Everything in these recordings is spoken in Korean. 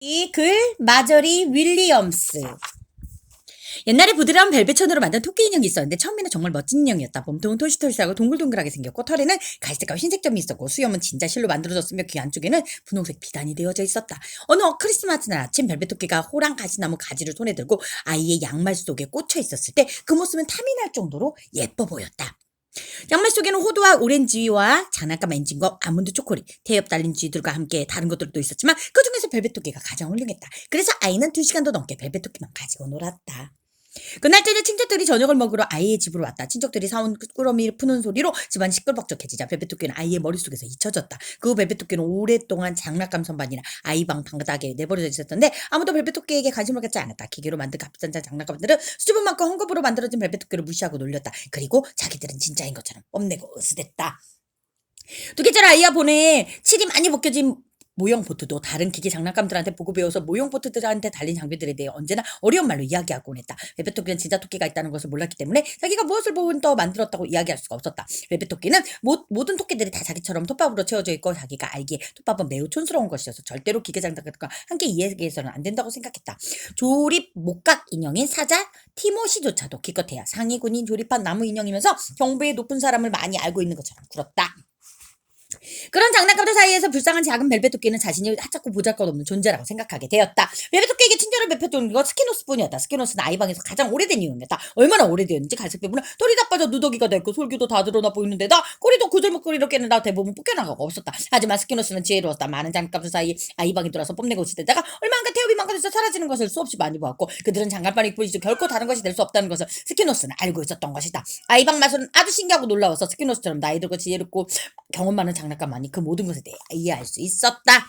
이 글 마저리 윌리엄스. 옛날에 부드러운 벨벳천으로 만든 토끼 인형이 있었는데 처음에는 정말 멋진 인형이었다. 몸통은 토시토시하고 동글동글하게 생겼고 털에는 갈색과 흰색 점이 있었고 수염은 진짜 실로 만들어졌으며 귀 안쪽에는 분홍색 비단이 되어져 있었다. 어느 크리스마스 날 아침 벨벳 토끼가 호랑 가시나무 가지를 손에 들고 아이의 양말 속에 꽂혀 있었을 때 그 모습은 탐이 날 정도로 예뻐 보였다. 양말 속에는 호두와 오렌지와 장난감 엔진과 아몬드 초콜릿, 태엽 달린 쥐들과 함께 다른 것들도 있었지만 그 중에서 벨벳 토끼가 가장 훌륭했다. 그래서 아이는 2시간도 넘게 벨벳 토끼만 가지고 놀았다. 그날 저녁 친척들이 저녁을 먹으러 아이의 집으로 왔다. 친척들이 사온 꾸러미를 푸는 소리로 집안이 시끌벅적해지자 벨벳 토끼는 아이의 머릿속에서 잊혀졌다. 그 후 벨벳 토끼는 오랫동안 장난감 선반이나 아이 방 바닥에 내버려져 있었는데 아무도 벨벳 토끼에게 관심을 갖지 않았다. 기계로 만든 값비싼 장난감들은 수줍은 만큼 헝겊으로 만들어진 벨벳 토끼를 무시하고 놀렸다. 그리고 자기들은 진짜인 것처럼 뽐내고 으스댔다. 두개째 아이가 보내 칠이 많이 벗겨진 모형 보트도 다른 기계 장난감들한테 보고 배워서 모형 보트들한테 달린 장비들에 대해 언제나 어려운 말로 이야기하곤 했다. 벨벳 토끼는 진짜 토끼가 있다는 것을 몰랐기 때문에 자기가 무엇을 보면 더 만들었다고 이야기할 수가 없었다. 벨벳 토끼는 모든 토끼들이 다 자기처럼 톱밥으로 채워져 있고 자기가 알기에 톱밥은 매우 촌스러운 것이어서 절대로 기계 장난감과 함께 이야기해서는 안 된다고 생각했다. 조립 목각 인형인 사자 티모시조차도 기껏해야 상위 군인 조립한 나무 인형이면서 경부의 높은 사람을 많이 알고 있는 것처럼 굴었다. 그런 장난감들 사이에서 불쌍한 작은 벨벳 토끼는 자신이 하찮고 보잘것없는 존재라고 생각하게 되었다. 벨벳 토끼에게 친절을 베풀던 건 스키노스뿐이었다. 스키노스는 아이방에서 가장 오래된 인형이었다. 얼마나 오래되었는지 갈색 피부는 털이 다 빠져 누더기가 됐고 솔기도 다 드러나 보이는 데다 꼬리도 구슬목걸이로 깨는다 대부분 뽑혀나가고 없었다. 하지만 스키노스는 지혜로웠다. 많은 장난감들 사이 아이방에 들어서 뽐내고 있을 때다가 얼마나 태엽이 망가져서 사라지는 것을 수없이 많이 보았고 그들은 장난감일 뿐이지 결코 다른 것이 될 수 없다는 것을 스키노스는 알고 있었던 것이다. 아이방 마술은 아주 신기하고 놀라워서 스키노스처럼 나이 들고 지혜롭고 경험 많은 장난감만이 그 모든 것에 대해 이해할 수 있었다.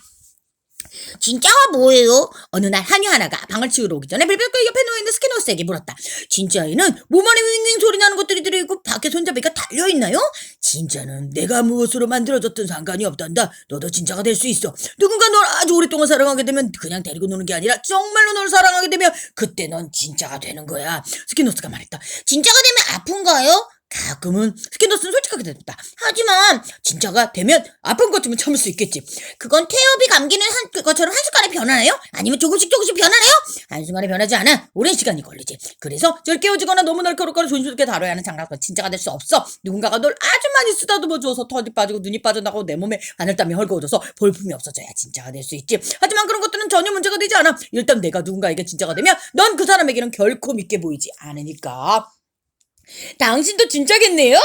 진짜가 뭐예요? 어느 날 한유 하나가 방을 치우러 오기 전에 벨벳 토끼 옆에 누워있는 스키노스에게 물었다. 진짜에는 몸 안에 윙윙 소리 나는 것들이 들어있고 밖에 손잡이가 달려있나요? 진짜는 내가 무엇으로 만들어졌든 상관이 없단다. 너도 진짜가 될 수 있어. 누군가 널 아주 오랫동안 사랑하게 되면 그냥 데리고 노는 게 아니라 정말로 널 사랑하게 되면 그때 넌 진짜가 되는 거야. 스키노스가 말했다. 진짜가 되면 아픈가요? 가끔은. 스키노스는 솔직하게 대답했다. 하지만 진짜가 되면 아픈 것쯤은 참을 수 있겠지. 그건 태엽이 감기는 것처럼 한순간에 변하나요? 아니면 조금씩 변하나요? 한순간에 변하지 않아. 오랜 시간이 걸리지. 그래서 절 깨워지거나 너무 날카롭거나 조심스럽게 다뤄야 하는 장난감 진짜가 될 수 없어. 누군가가 널 아주 많이 쓰다듬어 주어서 털이 빠지고 눈이 빠져나가고 내 몸에 하늘땀이 헐거워져서 볼품이 없어져야 진짜가 될 수 있지. 하지만 그런 것들은 전혀 문제가 되지 않아. 일단 내가 누군가에게 진짜가 되면 넌 그 사람에게는 결코 믿게 보이지 않으니까. 당신도 진짜겠네요?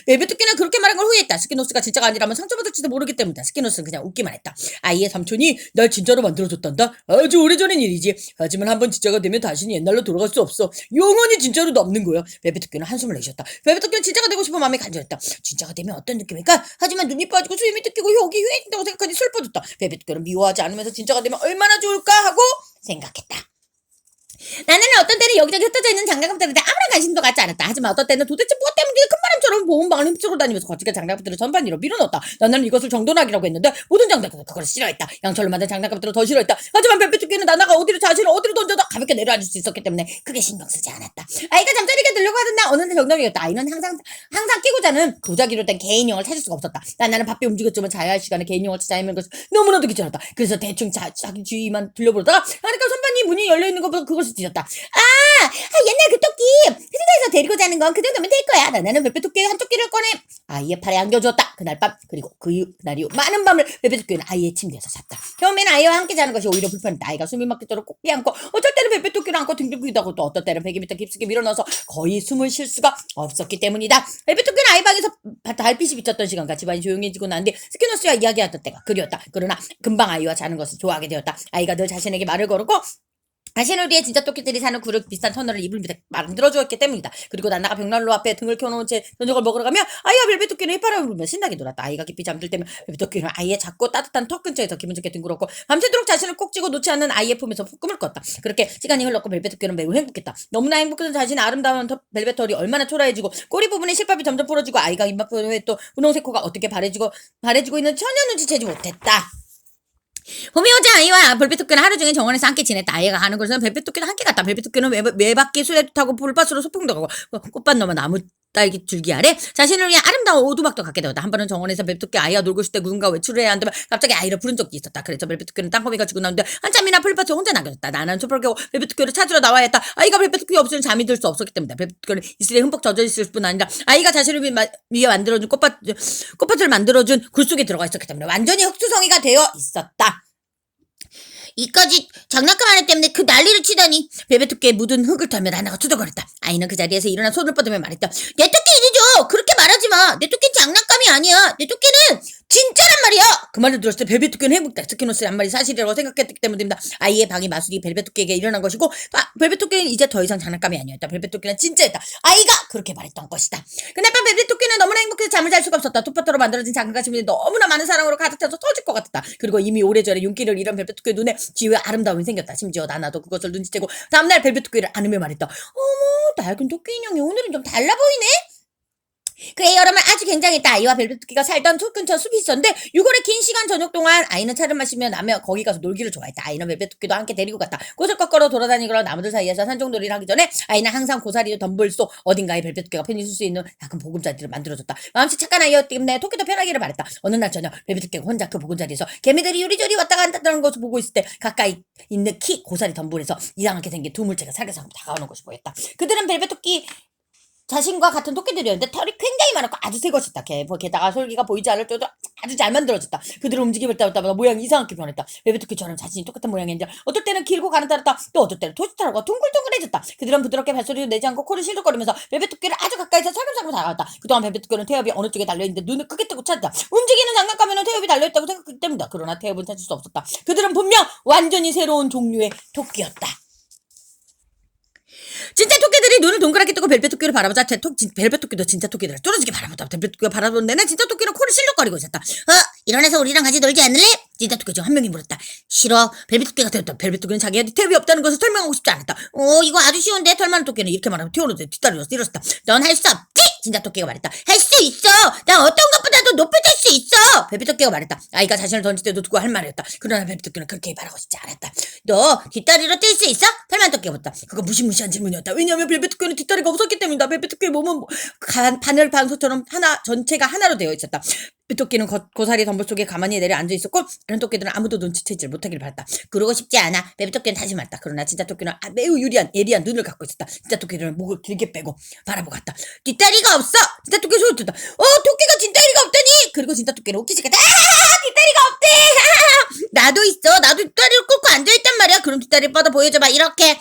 벨벳 토끼는 그렇게 말한 걸 후회했다. 스키노스가 진짜가 아니라면 상처받을지도 모르기 때문이다. 스키노스는 그냥 웃기만 했다. 아이의 삼촌이 날 진짜로 만들어줬단다. 아주 오래전의 일이지. 하지만 한번 진짜가 되면 다시는 옛날로 돌아갈 수 없어. 영원히 진짜로 남는 거야. 벨벳 토끼는 한숨을 내쉬었다. 벨벳 토끼는 진짜가 되고 싶은 마음이 간절했다. 진짜가 되면 어떤 느낌일까? 하지만 눈이 빠지고 수염이 뜯기고 혁이 휘어진다고 생각하니 슬퍼졌다. 벨벳 토끼는 미워하지 않으면서 진짜가 되면 얼마나 좋을까 하고 생각했다. 나는 어떤 때는 여기저기 흩어져 있는 장난감들한테 아무런 관심도 갖지 않았다. 하지만 어떤 때는 도대체 무엇 때문인지 큰바람처럼 보온방을 훔치고 다니면서 거치게 장난감들을 전반 위로 밀어넣었다. 나는 이것을 정돈하기라고 했는데 모든 장난감들 그걸 싫어했다. 양철로 만든 장난감들을 더 싫어했다. 하지만 벨벳 토끼는 나나가 자신을 어디로 던져도 가볍게 내려앉을 수 있었기 때문에 크게 신경 쓰지 않았다. 아이가 잠자리가 들려고 하던 날 어느 날 정답이었다. 아이는 항상 끼고 자는 도자기로 된 개인형을 찾을 수가 없었다. 나는 바삐 움직였지만 자야 할 시간에 개인형을 찾아 헤매는 것이 너무나도 귀찮았다. 그래서 대충 자기 주위만 둘러보다가 장난감 선반이 문이 열려있는 것보다 그것을 뒤졌다. 옛날 그 토끼 회사에서 데리고 자는 건 그 정도면 될 거야. 나는 벨벳 토끼의 한 토끼를 꺼내 아이의 팔에 안겨주었다. 그날 밤 그리고 그날 이후 많은 밤을 벨벳 토끼는 아이의 침대에서 잤다. 처음에는 아이와 함께 자는 것이 오히려 불편했다. 아이가 숨이 막히도록 꼭 삐안고 어쩔 때는 벨벳 토끼를 안고 등등 기다고 또 어떨 때는 베개 밑에 깊숙이 밀어넣어서 거의 숨을 쉴 수가 없었기 때문이다. 벨벳 토끼는 아이 방에서 달빛이 비쳤던 시간과 집안이 조용해지고 난 뒤 스키너스와 이야기하던 때가 그리웠다. 그러나 금방 아이와 자는 것을 좋아하게 되었다. 아이가 늘 자신에게 말을 걸었고 자신을 위해 진짜 토끼들이 사는 구르 비싼 터널을 이불 밑에 만들어주었기 때문이다. 그리고 나나가 벽난로 앞에 등을 켜놓은 채 저녁을 먹으러 가면 아이와 벨벳 토끼는 휘파람을 불며 신나게 놀았다. 아이가 깊이 잠들 때면 벨벳 토끼는 아이의 작고 따뜻한 턱 근처에서 기분 좋게 뒹굴었고 밤새도록 자신을 꼭 쥐고 놓지 않는 아이의 품에서 꿈을 꿨다. 그렇게 시간이 흘렀고 벨벳 토끼는 매우 행복했다. 너무나 행복해서 자신의 아름다운 벨벳 털이 얼마나 초라해지고 꼬리 부분에 실밥이 점점 부러지고 아이가 입맛부분에 또 분홍색 코가 어떻게 바래지고 있는 전혀 눈치채지 못했다. 봄이 오자 아이와 벨벳 토끼는 하루 종일 정원에서 함께 지냈다. 아이가 가는 곳에는 벨벳 토끼는 함께 갔다. 벨벳 토끼는 외바퀴 수레 타고 불밭으로 소풍도 가고 꽃밭 넘어 나무 딸기 줄기 아래 자신을 위해 아름다운 오두막도 갖게 되었다. 한 번은 정원에서 벨베토끼 아이가 놀고 있을 때 누군가 외출을 해야 한다면 갑자기 아이를 부른 적이 있었다. 그래서 벨베토끼는 땅거미가 죽고 나는데 한참이나 풀밭에 혼자 남겨졌다. 나는 숲을 깨고 벨베토끼를 찾으러 나와야 했다. 아이가 벨베토끼 없으면 잠이 들 수 없었기 때문이다. 벨베토끼는 이슬에 흠뻑 젖어 있을 뿐 아니라 아이가 자신을 위해 만들어준 꽃밭을 만들어준 굴 속에 들어가 있었기 때문에 완전히 흙투성이가 되어 있었다. 이까지 장난감 하나 때문에 그 난리를 치다니. 벨베토끼에 묻은 흙을 털며 나나가 투덜거렸다. 아이는 그 자리에서 일어나 손을 뻗으며 말했다. 내 토끼 이리 줘. 그렇게 말하지 마. 내 토끼는 장난감이 아니야. 내 토끼는 진짜란 말이야. 그 말을 들었을 때 벨베토끼는 행복다. 스키노스의 한 말이 사실이라고 생각했기 때문입니다. 아이의 방위 마술이 벨베토끼에게 일어난 것이고 벨베토끼는 이제 더 이상 장난감이 아니었다. 벨베토끼는 진짜였다. 아이가 그렇게 말했던 것이다. 그날 밤 벨베토끼는 너무나 행복해서 잠을 잘 수가 없었다. 톱바토로 만들어진 작은 가슴이 너무나 많은 사랑으로 가득 차서 터질 것 같았다. 그리고 이미 오래전에 윤기를 잃은 벨베토끼의 눈에 지우의 아름다움이 생겼다. 심지어 나나도 그것을 눈치채고 다음날 벨베토끼를 안으며 말했다. 어머, 낡은 토끼 인형이 오늘은 좀 달라 보이네? 그의 여름은 아주 굉장했다. 아이와 벨베토끼가 살던 숲 근처 숲이 있었는데 6월의 긴 시간 저녁 동안 아이는 차를 마시며 나며 거기 가서 놀기를 좋아했다. 아이는 벨베토끼도 함께 데리고 갔다. 곳을 꺾걸어 돌아다니거나 나무들 사이에서 산종놀이를 하기 전에 아이는 항상 고사리 덤불 속 어딘가에 벨베토끼가 편히 있을 수 있는 작은 보금자리를 만들어줬다. 마음씨 착한 아이였기 때문에 토끼도 편하기를 바랬다. 어느 날 저녁 벨베토끼가 혼자 그 보금자리에서 개미들이 요리조리 왔다 간다는 것을 보고 있을 때 가까이 있는 키 고사리 덤불에서 이상하게 생긴 두 물체가 살며시 다가오는 것이 보였다. 그들은 벨베토끼 자신과 같은 토끼들이었는데 털이 굉장히 많았고 아주 새 것이었다. 게다가 솔기가 보이지 않을 정도로 아주 잘 만들어졌다. 그들은 움직임을 따라따라 모양이 이상하게 변했다. 벨베토끼처럼 자신이 똑같은 모양인지 어떨 때는 길고 가는 따랐다. 또 어떨 때는 토스트라고 둥글둥글해졌다. 그들은 부드럽게 발소리를 내지 않고 코를 실룩거리면서 벨베토끼를 아주 가까이서 살금살금 다가갔다. 그동안 벨베토끼는 태엽이 어느 쪽에 달려있는데 눈을 크게 뜨고 찾았다. 움직이는 장난감에는 태엽이 달려있다고 생각했기 때문이다. 그러나 태엽은 찾을 수 없었다. 그들은 분명 완전히 새로운 종류의 토끼였다. 진짜 토끼들이 눈을 동그랗게 뜨고 벨베토끼를 바라보자 벨베토끼도 진짜 토끼들을 뚫어지게 바라보다. 벨베토끼가 바라보는 데는 진짜 토끼는 코를 실룩거리고 있었다. 일어나서 우리랑 같이 놀지 않을래? 진짜 토끼 중 한 명이 물었다. 싫어. 벨베토끼가 되었다. 벨베토끼는 자기한테 태엽이 없다는 것을 설명하고 싶지 않았다. 이거 아주 쉬운데. 털 많은 토끼는 이렇게 말하면 튀어오르듯 뒷다리로 일었다. 넌 할 수 없지? 진짜 토끼가 말했다. 할 수 있어. 난 어떤 것보다도 높이 들 수 있어. 벨베토끼가 말했다. 아이가 자신을 던질 때도 두고 할 말이었다. 그러나 벨베토끼는 그렇게 바라고 싶지 않았다. 너 뒷다리로 뛸 수 있어? 털만 토끼가 묻다. 그거 무시무시한 질문이었다. 왜냐하면 벨베토끼는 뒷다리가 없었기 때문이다. 벨베토끼의 몸은 바늘 반소처럼 전체가 하나로 되어 있었다. 벨토끼는 고사리 덤불 속에 가만히 내려 앉아 있었고 다른 토끼들은 아무도 눈치채지 못하길 바랐다. 그러고 싶지 않아. 벨베토끼는 다시 말했다. 그러나 진짜 토끼는 매우 예리한 눈을 갖고 있었다. 진짜 토끼는 목을 길게 빼고 바라보고 갔다. 뒷다리가 없어. 진짜 토끼 소리 듣다. 토끼가 뒷다리가 없다니. 그리고 진짜 토끼는 웃기 시작했다. 뒷다리가 없대. 나도 있어. 나도 뒷다리를 꿇고 앉아있단 말이야. 그럼 뒷다리 뻗어 보여줘봐. 이렇게.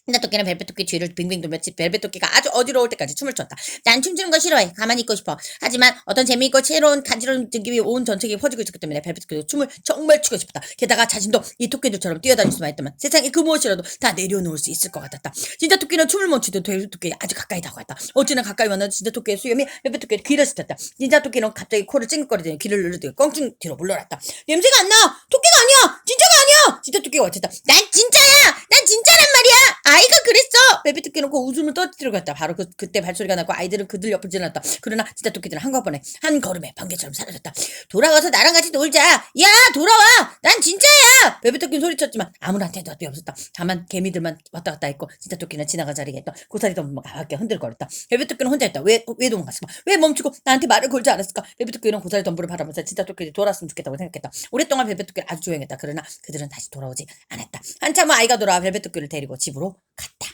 진짜 토끼는 벨베토끼 뒤를 빙빙 돌며 벨베토끼가 아주 어지러울 때까지 춤을 췄다. 난 춤추는 거 싫어해. 가만히 있고 싶어. 하지만 어떤 재미있고 새로운 간지러운 느낌이 온 전체에 퍼지고 있었기 때문에 벨베토끼도 춤을 정말 추고 싶었다. 게다가 자신도 이 토끼들처럼 뛰어다닐 수만 있다면 세상에 그 무엇이라도 다 내려놓을 수 있을 것 같았다. 진짜 토끼는 춤을 멈추듯 벨베토끼에 아주 가까이 다가갔다. 어찌나 가까이 왔나 진짜 토끼의 수염이 벨베토끼의 귀를 스쳤다. 진짜 토끼는 갑자기 코를 찡긋거리더니 귀를 누르더니 껑충 뒤로 물러났다. 냄새가 안 나. 토끼가 아니야. 진짜가 아니야. 진짜 토끼가 외쳤다. 난 진짜야. 난 진짜란 말이야. 아이가 그랬어. 벨베토끼는 그 웃음을 떨어뜨리고 갔다. 바로 그때 발소리가 나고 아이들은 그들 옆을 지나갔다. 그러나 진짜 토끼들은 한꺼번에 한 걸음에 번개처럼 사라졌다. 돌아와서 나랑 같이 놀자. 야, 돌아와. 난 진짜야. 벨베토끼는 소리쳤지만 아무한테도 답이 없었다. 다만 개미들만 왔다 갔다 했고 진짜 토끼는 지나간 자리에 있던 고사리 덤불만 가볍게 흔들거렸다. 벨베토끼는 혼자 있다. 왜 도망갔을까? 왜 멈추고 나한테 말을 걸지 않았을까? 벨베토끼는 고사리 덤불을 바라보면서 진짜 토끼들이 돌아왔으면 좋겠다고 생각했다. 오랫동안 벨베토끼는 아주 조용했다. 그러나 그들은 다시 돌아오지 않았다. 한참 후 아이가 돌아와 벨베토끼를 데리고 집으로 갔다.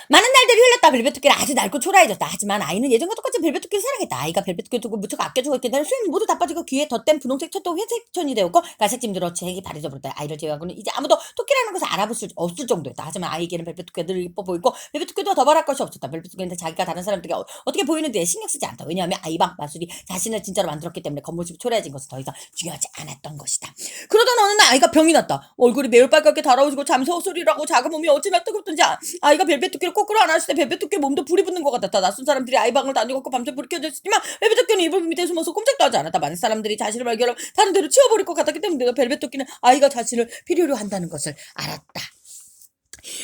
많은 날들이 흘렀다. 벨베토끼는 아주 낡고 초라해졌다. 하지만 아이는 예전과 똑같이 벨베토끼를 사랑했다. 아이가 벨베토끼를 두고 무척 아껴주고 있기 때문에 수염이 모두 다 빠지고 귀에 덧댄 분홍색 촛도 회색천이 되었고 갈색짐 들어 색이 바래져버렸다. 아이를 제외하고는 이제 아무도 토끼라는 것을 알아볼 수 없을 정도였다. 하지만 아이에게는 벨베토끼가 늘 이뻐 보이고 벨베토끼도 더 말할 것이 없었다. 벨베토끼는 자기가 다른 사람들에게 어떻게 보이는데 신경 쓰지 않다. 왜냐하면 아이방 마술이 자신을 진짜로 만들었기 때문에 겉모습이 초라해진 것은 더 이상 중요하지 않았던 것이다. 그러던 어느 날 아이가 병이 났다. 얼굴이 매우 빨갛게 달아오르고 잠시 헛소리를 하고 작은 몸이 어찌나 뜨겁던지 아이가 벨베토끼를 거꾸로 안았을 때 벨베토끼 몸도 불이 붙는 것 같았다. 낯선 사람들이 아이방을 다니고 밤새 불이 켜져 있었지만 벨베토끼는 이불 밑에 숨어서 꼼짝도 하지 않았다. 많은 사람들이 자신을 발견하고 다른 데로 치워버릴 것 같았기 때문에 벨베토끼는 아이가 자신을 필요로 한다는 것을 알았다.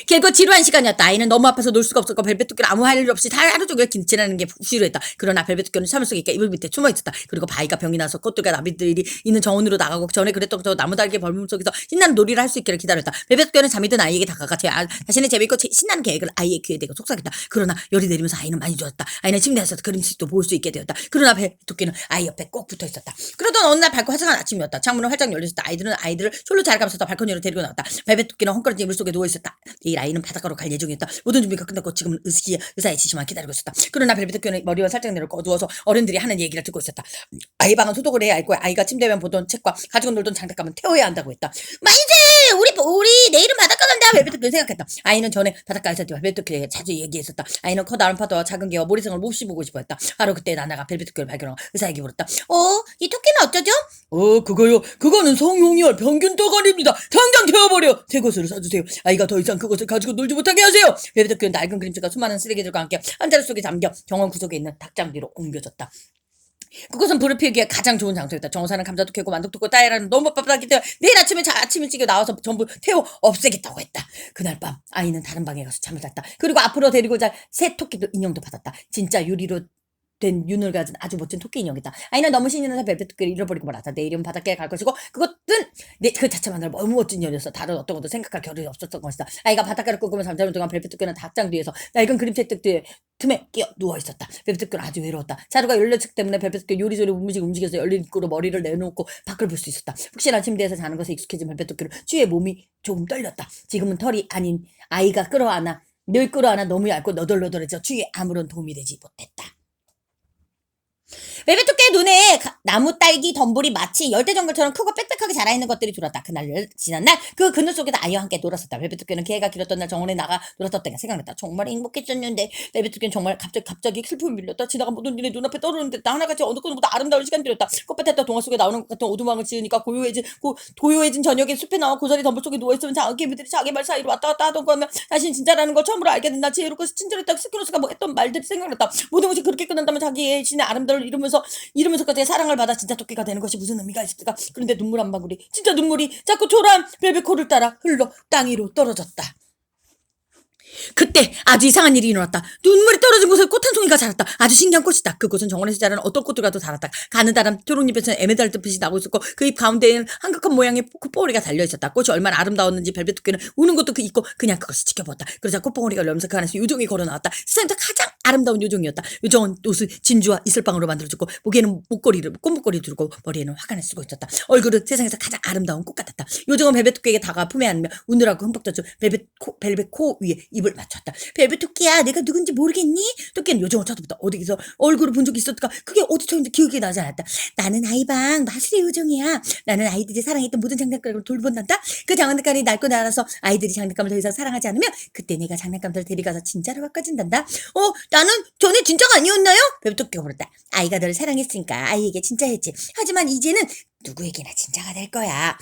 길고 지루한 시간이었다. 아이는 너무 아파서 놀 수가 없었고 벨벳 토끼는 아무 할 일 없이 하루 종일 지나는 게 지루했다. 그러나 벨벳 토끼는 참을 수 있게 이불 밑에 숨어 있었다. 그리고 바위가 병이 나서 꽃들과 나비들이 있는 정원으로 나가고 전에 그랬던 저 나무달개 벌물 속에서 신나는 놀이를 할 수 있기를 기다렸다. 벨벳 토끼는 잠이 든 아이에게 다가가 자신의 재미있고 신나는 계획을 아이의 귀에 대고 속삭였다. 그러나 열이 내리면서 아이는 많이 좋았다. 아이는 침대에서 그림책도 볼 수 있게 되었다. 그러나 벨벳 토끼는 아이 옆에 꼭 붙어 있었다. 그러던 어느 날 밝고 화창한 아침이었다. 창문은 활짝 열려 있었다. 아이들은 아이들을 솔로 잘 감싸서 발코니로 데리고 나왔다. 벨벳 토끼는 헝클어진 이불 속에 누워 있었다. 내일 아이는 바닷가로 갈 예정이었다. 모든 준비가 끝났고 지금은 의사의 지시만 기다리고 있었다. 그러나 벨벳 토끼는 머리와 살짝 내려 어두워서 어른들이 하는 얘기를 듣고 있었다. 아이 방은 소독을 해야 했고 아이가 침대에 보던 책과 가지고 놀던 장난감은 태워야 한다고 했다. 만세! 우리 내일은 바닷가 간다. 벨벳 토끼는 생각했다. 아이는 전에 바닷가에서 벨벳 토끼에게 자주 얘기했었다. 아이는 커다란 파도와 작은 개와 모래성을 몹시 보고 싶어 했다. 바로 그때 나나가 벨벳 토끼를 발견하고 의사에게 물었다. 이 토끼는 어쩌죠? 그거요. 그거는 성용이할 평균 떠가리입니다. 당장 태워버려. 새 것을 사주세요. 아이가 더 이상 그것을 가지고 놀지 못하게 하세요. 벨벳 토끼는 낡은 그림책과 수많은 쓰레기들과 함께 한 자루 속에 담겨 정원 구석에 있는 닭장 뒤로 옮겨졌다. 그것은 불을 피우기에 가장 좋은 장소였다. 정사는 감자도 캐고 만두도 캐고 따위라는 너무 바쁘다기 때문에 내일 아침에 아침 일찍 나와서 전부 태워 없애겠다고 했다. 그날 밤 아이는 다른 방에 가서 잠을 잤다. 그리고 앞으로 데리고 잘 새 토끼도 인형도 받았다. 진짜 유리로 된 윤을 가진 아주 멋진 토끼 인형이다. 아이는 너무 신이 나서 벨벳 토끼를 잃어버리고 말았다. 내일은 바닷가에 갈 것이고 그것은 그 자체만으로 너무 멋진 일이었어. 다른 어떤 것도 생각할 겨를이 없었던 것이다. 아이가 바닷가를 꿈꾸며 잠자는 동안 벨벳 토끼는 닭장 뒤에서 낡은 그림책 틈에 끼어 누워 있었다. 벨벳 토끼는 아주 외로웠다. 자루가 열렸기 때문에 벨벳 토끼 요리조리 움직여서 열린 입구로 머리를 내놓고 밖을 볼 수 있었다. 혹시나 침대에서 자는 것에 익숙해진 벨벳 토끼는 추위에 몸이 조금 떨렸다. 지금은 털이 아닌 아이가 늘 끌어안아 너무 얇고 너덜너덜해져 추위에 아무런 도움이 되지 못했다. 벨벳 토끼의 눈에 나무, 딸기, 덤불이 마치 열대정글처럼 크고 빽빽하게 자라있는 것들이 들어왔다. 지난날 그 그늘 속에서 아이와 함께 놀았었다. 벨벳 토끼는 개가 길었던 날 정원에 나가 놀았던 때가 생각났다. 정말 행복했었는데 벨벳 토끼는 정말 갑자기 슬픔이 밀렸다. 지나간 모든 일이 눈앞에 떠오르는데 나 하나같이 어느 것보다 아름다운 시간들이었다. 꽃밭에다 동화 속에 나오는 것 같은 어두방을 지으니까 고요해진 저녁에 숲에 나와 고사리 덤불 속에 누워있으면 작은 개미들이 자기 말 사이로 왔다 갔다 하던 거면 자신이 진짜라는 걸 처음으로 알게 된다. 지혜롭고 친절했다. 스키노스가 뭐 했던 말들이 생각났다. 모든 것이 그렇게 끝난다면 자기의 신의 아름다움을 이러면서까지 사랑을 받아 진짜 토끼가 되는 것이 무슨 의미가 있을까? 그런데 눈물 한 방울이 진짜 눈물이 자꾸 초라한 벨벳 코를 따라 흘러 땅 위로 떨어졌다. 그때 아주 이상한 일이 일어났다. 눈물이 떨어진 곳에 꽃 한 송이가 자랐다. 아주 신기한 꽃이다. 그곳은 정원에서 자라는 어떤 꽃들과도 달았다. 가느다란 초록잎에서는 에메랄드빛이 나고 있었고 그 잎 가운데에는 한극한 모양의 콧봉오리가 달려있었다. 꽃이 얼마나 아름다웠는지 벨벳 토끼는 우는 것도 있고 그냥 그것을 지켜보았다. 그러자 콧봉오리가 열면서 그 안에서 요정이 걸어나왔다. 세상에서 가장 아름다운 요정이었다. 요정은 옷을 진주와 이슬방으로 만들어줬고 목에는 꽃목걸이를 두르고 머리에는 화관을 쓰고 있었다. 얼굴은 세상에서 가장 아름다운 꽃 같았다. 요정은 벨벳 토끼에게 다가가 품에 안으며 우느라고 흠뻑 젖은 벨벳 코 위에 입을 맞췄다. 벨벳 토끼야, 내가 누군지 모르겠니? 토끼는 요정을 쳐다보다 어디서 얼굴을 본 적이 있었을까? 그게 어디서인지 기억이 나지 않았다. 나는 아이방 마술의 요정이야. 나는 아이들이 사랑했던 모든 장난감을 돌본단다. 그 장난감이 낡고 날아서 아이들이 장난감을 더 이상 사랑하지 않으면 그때 내가 장난감들을 데려가서 진짜로 바꿔준단다. 나는 전에 진짜가 아니었나요? 벨벳 토끼가 물었다. 아이가 너를 사랑했으니까 아이에게 진짜 했지. 하지만 이제는 누구에게나 진짜가 될 거야.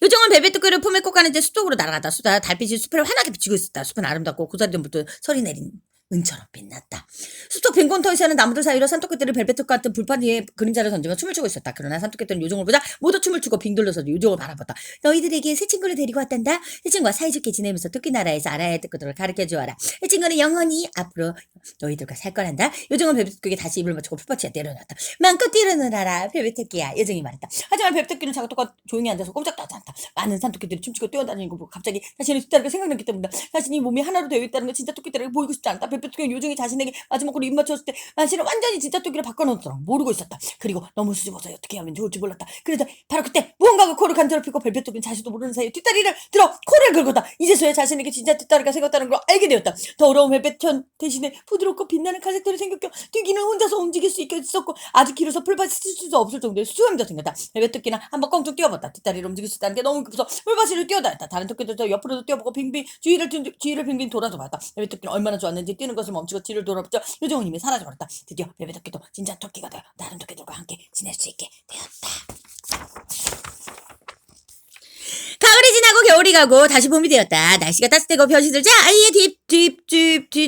요정은 벨벳 토끼를 품에 꼭 가는데 숲속으로 날아갔다. 달빛이 숲을 환하게 비추고 있었다. 숲은 아름답고 고사리 덤불도 서리 내린 은처럼 빛났다. 숲속 빈곤터에 사는 나무들 사이로 산토끼들이 벨벳 토끼 같은 불판 위에 그림자를 던지며 춤을 추고 있었다. 그러나 산토끼들은 요정을 보자 모두 춤을 추고 빙 돌려서 요정을 바라봤다. 너희들에게 새 친구를 데리고 왔단다. 새 친구와 사이좋게 지내면서 토끼 나라에서 알아야 할 것들을 가르쳐 주어라. 새 친구는 영원히 앞으로 너희들과 살 거란다. 요정은 벨벳 토끼에게 다시 입을 맞추고 풀밭에 내려놨다. 마음껏 뛰어놀아라 벨벳 토끼야. 요정이 말했다. 하지만 벨벳 토끼는 자꾸토끼가 조용히 앉아서 꼼짝도 하지 않다. 많은 산토끼들이 춤추고 뛰어다니는 거 보고 갑자기 자신의 뒷다리가 생각났기 때문이다. 자신이 몸이 하나로 되어 있다는 걸 진짜 토끼들에게 보이고 싶지 않다. 벨벳 토끼는 요정이 자신에게 마지막으로 입 맞췄을 때 자신은 완전히 진짜 토끼를 바꿔놓았더라. 모르고 있었다. 그리고 너무 수줍어서 어떻게 하면 좋을지 몰랐다. 그래서 바로 그때 무언가가 코를 간지럽히고 벨벳 토끼는 자신도 모르는 사이에 뒷다리를 들어 코를 긁었다. 이제서야 자신에게 진짜 뒷다리가 생겼다는 걸 알게 되었다. 더러운 벨벳 천 대신에 부드럽고 빛나는 카세트를 생겼고 뛰기는 혼자서 움직일 수 있었고 아주 길어서 풀밭에 쓸 수도 없을 정도의 수염도 생겼다. 벨벳 토끼는 한번 껑충 뛰어봤다. 뒷다리를 움직일 수 있다는 게 너무 급해서 풀밭을 뛰어다녔다. 다른 토끼들도 옆으로도 뛰어보고 빙빙 주위를 빙빙 돌아도 봤다. 벨벳 토끼는 얼마나 좋았는지 뛰는 것을 멈추고 뒤를 돌아보자 요정은 이미 사라져버렸다. 드디어 벨벳 토끼도 진짜 토끼가 되어 다른 토끼들과 함께 지낼 수 있게 되었다. 가을이 지나고 겨울이 가고 다시 봄이 되었다. 날씨가 따뜻하고 벼시 들자 아이의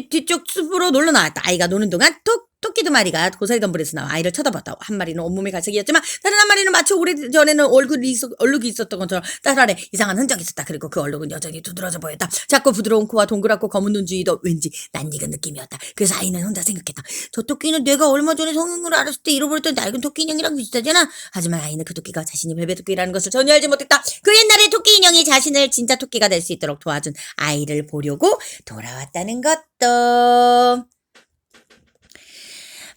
뒤쪽 숲으로 놀러 나왔다. 아이가 노는 동안 톡톡 토끼 두 마리가 고사리 덤불에서 나와 아이를 쳐다봤다. 한 마리는 온몸에 갈색이었지만 다른 한 마리는 마치 오래전에는 얼룩이 있었던 것처럼 딸 아래 이상한 흔적이 있었다. 그리고 그 얼룩은 여전히 두드러져 보였다. 작고 부드러운 코와 동그랗고 검은 눈 주위도 왠지 낯익은 느낌이었다. 그래서 아이는 혼자 생각했다. 저 토끼는 내가 얼마 전에 성인을 알았을 때 잃어버렸던 낡은 토끼 인형이랑 비슷하잖아. 하지만 아이는 그 토끼가 자신이 벨벳 토끼라는 것을 전혀 알지 못했다. 그 옛날에 토끼 인형이 자신을 진짜 토끼가 될 수 있도록 도와준 아이를 보려고 돌아왔다는 것도.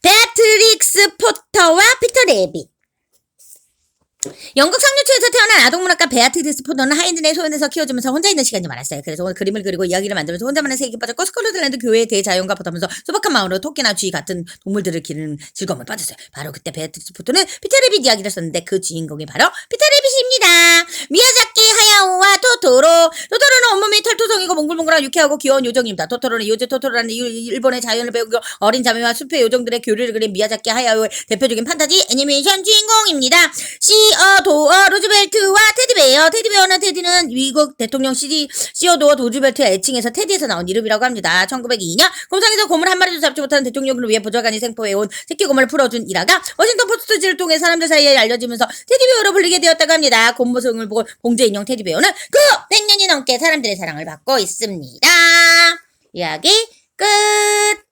베아트릭스 포터와 피터 레빗. 영국 상류초에서 태어난 아동문학가 베아트리스 포터는 하이든의 소원에서 키워주면서 혼자 있는 시간이 많았어요. 그래서 그림을 그리고 이야기를 만들면서 혼자만의 세계에 빠졌고 스코틀랜드 교회의 대자연과 보다면서 소박한 마음으로 토끼나 쥐 같은 동물들을 기르는 즐거움을 빠졌어요. 바로 그때 베아트리스 포터는 피터 레빗 이야기를 썼는데 그 주인공이 바로 피터 레빗입니다. 미야자키 하야오와 토토로는 온몸이 털토성이고 몽글몽글한 유쾌하고 귀여운 요정입니다. 토토로는 요즈 토토로라는 일본의 자연을 배우고 어린 자매와 숲의 요정들의 교류를 그린 미야자키 하야오의 대표적인 판타지 애니메이션 주인공입니다. 시어도어 루즈벨트와 테디베어. 테디베어는 테디는 미국 대통령 시어도어 루즈벨트의 애칭에서 테디에서 나온 이름이라고 합니다. 1902년 곰상에서 곰을 한 마리도 잡지 못하는 대통령을 위해 보좌관이 생포해온 새끼 곰을 풀어준 일화가 워싱턴 포스트지를 통해 사람들 사이에 알려지면서 테디베어로 불리게 되었다고 합니다. 곰모성을 보고 봉제 인형 테디베어는 그 100년이 넘게 사람들의 사랑을 받고 있습니다. 이야기 끝.